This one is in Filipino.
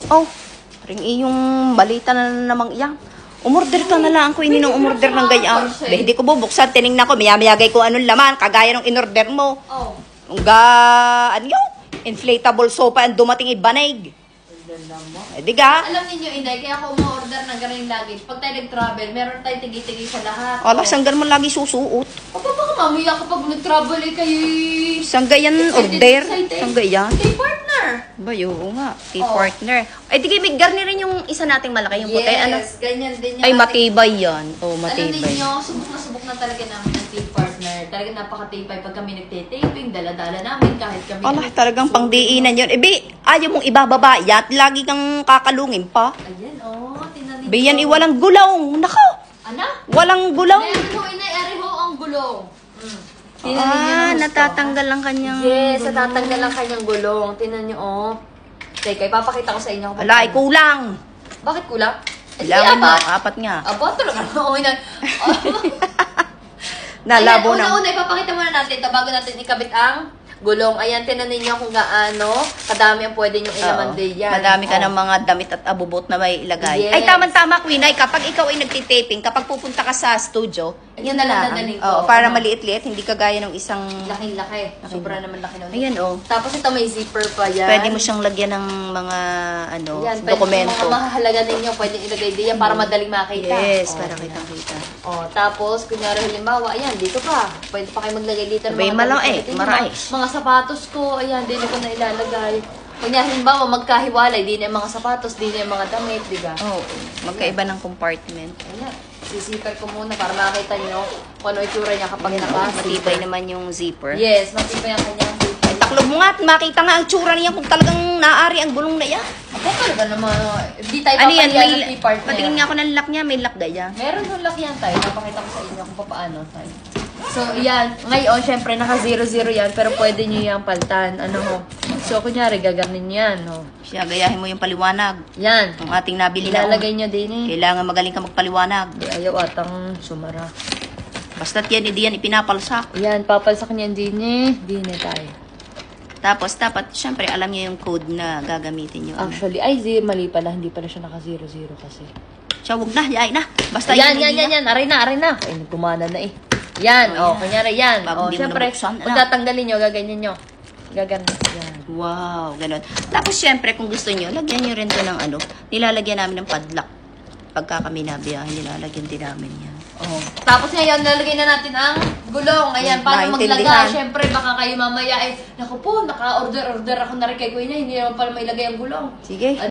Oh, ring iyong balita na namang iyan. Umorder ka na lang. Ako ng umorder ng gayaan. Hindi ko bubuksan. Tinignan ko. Miyamiyagay ko anong laman. Kagaya ng inorder mo. Oh. Ano yun? Inflatable sofa ang dumating ibanig. Diga? Alam ninyo, Inday, kaya ako umorder ng ganun luggage. Pag tayo nag-travel, meron tayo tigi-tigi sa lahat. Ala, sanggan mo lagi susuot. O, baka mamaya kapag nag-travel kayo Sanggayan order. Sanggayan. Kay partner. Ba, oo nga. Partner. Ay, di may garni rin yung isa nating malaki, yung puti. Ano? Yes, ganyan din yung Ay, matibay yan. Oh, matibay. Alam ninyo, subok na talaga namin ang team partner. Talaga napaka-tipay pag kami nagte-taping, dala-dala namin kahit kami. Ala, talagang pangdiinan yun. Ayaw mong ibababa yat. Lagi kang kakalungin pa. Ayan, tinanin. Biyan, walang gulong. Nako. Ano? Walang gulong. Inay, ang gulong. Natatanggal ang kanyang Yes, gulong. natatanggal ang kanyang gulong. Tinan nyo, Teka, ipapakita ko sa inyo. Ala, ay kulang. Bakit kulang? Kailangan mo, apat nga. Aba, talaga. Okay na. Nalabo Ayan, na. una, ipapakita muna natin ito bago natin ikabit ang gulong. Ayan, tinan ninyo kung gaano kadami ang pwede nyong ilaman din yan. Madami ka ng mga damit at abubot na may ilagay. Yes. Ay, tama-tama, Queen. Ay, kapag ikaw ay nagtitaping, kapag pupunta ka sa studio, Yun yun na na lang lang. dadaling ko. Oo, para maliit-liit, hindi kagaya ng isang... Laking-laki. Sobra naman laki nun. Ayan, oh. Tapos ito may zipper pa yan. Pwede mo siyang lagyan ng mga, Yan, dokumento. Pwede mga mahalaga ninyo, pwede ilagay din yan para madaling makita. Yes, Oh, para yan. kitang-kita. Tapos, kunyari halimbawa, ayan, dito pa. Pwede pa kayo maglagay dito ng Sabay, mga malaw damit. marais. Mga sapatos ko, ayan, din ko na ilalagay. Kunyari halimbawa, magkahiwalay, din yung mga sapatos, din yung mga damit, di ba? Oo, magkaiba ng compartment. Ayan, sisipar ko muna para makita nyo kung ano itsura niya kapag naka-zipper. Matibay naman yung zipper. Yes, matibay ang kanyang zipper. Taklob mo nga at makita nga ang tsura niya kung talagang naari ang gulong na yan. Ako talaga naman, hindi tayo Ano yan? papahiya ng T-partner. Patingin nga ako ng lock niya, may lock gaya. Meron yung lock yan tayo. Napakita ko sa inyo kung paano tayo. So, yan. Ngayon, syempre, naka 0-0 yan, pero pwede nyo yung paltan. Ano ho? So, kunyari, gaganin yan. Ho. Siya, gayahin mo yung paliwanag. Yan. Ang ating nabili na. Ilalagay nyo din eh. Kailangan magaling ka magpaliwanag. Di ayaw atang sumara. Basta't yan, hindi yan ipinapalsak. Yan, papalsak niyan din eh. Din eh tayo. Tapos, dapat, syempre, alam niya yung code na gagamitin nyo. Actually, mali pala. Hindi pala siya naka 0-0 kasi. Siya, huwag na, yain na. Basta Yan. yun. Aray na. Ay, nagkumana na eh. Yan, kunyari yan. Bago di mo Syempre, nabuksan, pag tatanggalin nyo, gaganyan nyo. Gaganyan. Yan. Wow, ganun. Tapos, syempre, kung gusto nyo, lagyan nyo rin to ng nilalagyan namin ng padlock. Pagka kami nabiyahin, nilalagyan din namin yan. Tapos ngayon, nalagay na natin ang gulong. Ayan, paano Naintindihan. maglaga? Syempre, baka kayo mamaya naku po, naka-order ako na rin kay Kuya, hindi naman pala mailagay ang gulong. Sige.